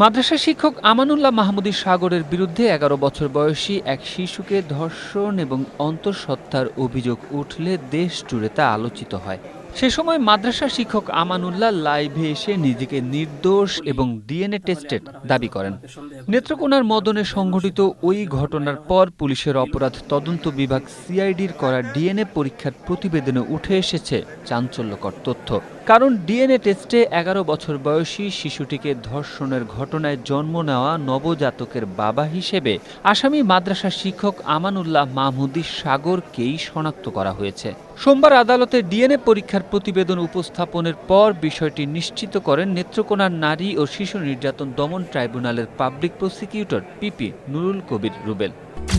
মাদ্রাসা শিক্ষক আমানুল্লাহ মাহমুদী সাগরের বিরুদ্ধে ১১ বছর বয়সী এক শিশুকে ধর্ষণ এবং অন্তঃসত্ত্বার অভিযোগ উঠলে দেশ জুড়ে তা আলোচিত হয়। সে সময় মাদ্রাসা শিক্ষক আমানুল্লাহ লাইভে এসে নিজেকে নির্দোষ এবং ডিএনএ টেস্টের দাবি করেন। নেত্রকোনার মদনে সংঘটিত ওই ঘটনার পর পুলিশের অপরাধ তদন্ত বিভাগ সিআইডির করা ডিএনএ পরীক্ষার প্রতিবেদনে উঠে এসেছে চাঞ্চল্যকর তথ্য। কারণ ডিএনএ টেস্টে ১১ বছর বয়সী শিশুটিকে ধর্ষণের ঘটনায় জন্ম নেওয়া নবজাতকের বাবা হিসেবে আসামি মাদ্রাসা শিক্ষক আমানুল্লাহ মাহমুদী সাগরকেই শনাক্ত করা হয়েছে। সোমবার আদালতে ডিএনএ পরীক্ষার প্রতিবেদন উপস্থাপনের পর বিষয়টি নিশ্চিত করেন নেত্রকোনার নারী ও শিশু নির্যাতন দমন ট্রাইব্যুনালের পাবলিক প্রসিকিউটর পিপি নুরুল কবির রুবেল।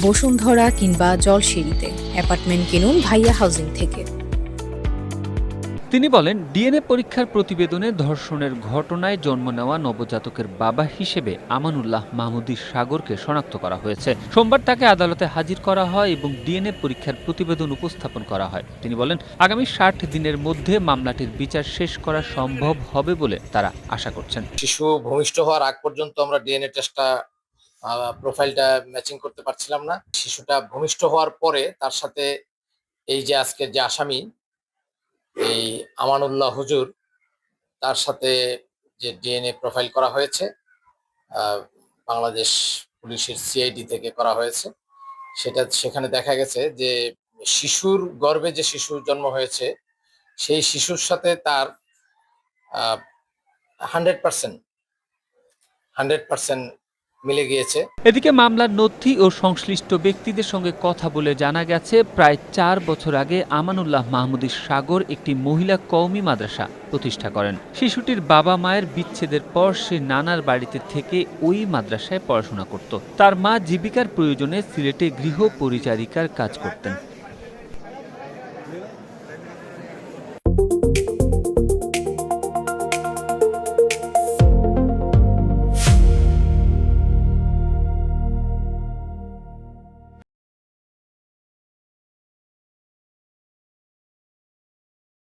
বসুন্ধরা কিংবা জলসিঁড়িতে অ্যাপার্টমেন্ট কিনুন ভাইয়া হাউজিং থেকে। তিনি বলেন, ডিএনএ পরীক্ষার প্রতিবেদনে ধর্ষণের ঘটনায় জন্ম নেওয়া নবজাতকের বাবা হিসেবে আমানুল্লাহ মাহমুদী সাগরকে শনাক্ত করা হয়েছে। সোমবার তাকে আদালতে হাজির করা হয় এবং ডিএনএ পরীক্ষার প্রতিবেদন উপস্থাপন করা হয়। তিনি বলেন, আগামী ৬০ দিনের মধ্যে মামলাটির বিচার শেষ করা সম্ভব হবে বলে তারা আশা করছেন। শিশু ভূমিষ্ঠ হওয়ার আগ পর্যন্ত আমরা ডিএনএ টেস্টটা প্রোফাইলটা ম্যাচিং করতে পারছিলাম না। শিশুটা ভূমিষ্ঠ হওয়ার পরে তার সাথে এই যে আজকের যে আসামি এই আমানুল্লাহ হুজুর, তার সাথে যে ডিএনএ প্রোফাইল করা হয়েছে বাংলাদেশ পুলিশের সিআইডি থেকে করা হয়েছে, সেখানে দেখা গেছে যে শিশুর গর্ভে যে শিশুর জন্ম হয়েছে সেই শিশুর সাথে তার 100% মিলে গিয়েছে। এদিকে মামলার নথি ও সংশ্লিষ্ট ব্যক্তিদের সঙ্গে কথা বলে জানা গেছে, প্রায় ৪ বছর আগে আমানুল্লাহ মাহমুদী সাগর একটি মহিলা কওমি মাদ্রাসা প্রতিষ্ঠা করেন। শিশুটির বাবা মায়ের বিচ্ছেদের পর সে নানার বাড়িতে থেকে ওই মাদ্রাসায় পড়াশোনা করত। তার মা জীবিকার প্রয়োজনে সিলেটে গৃহ পরিচারিকার কাজ করতেন।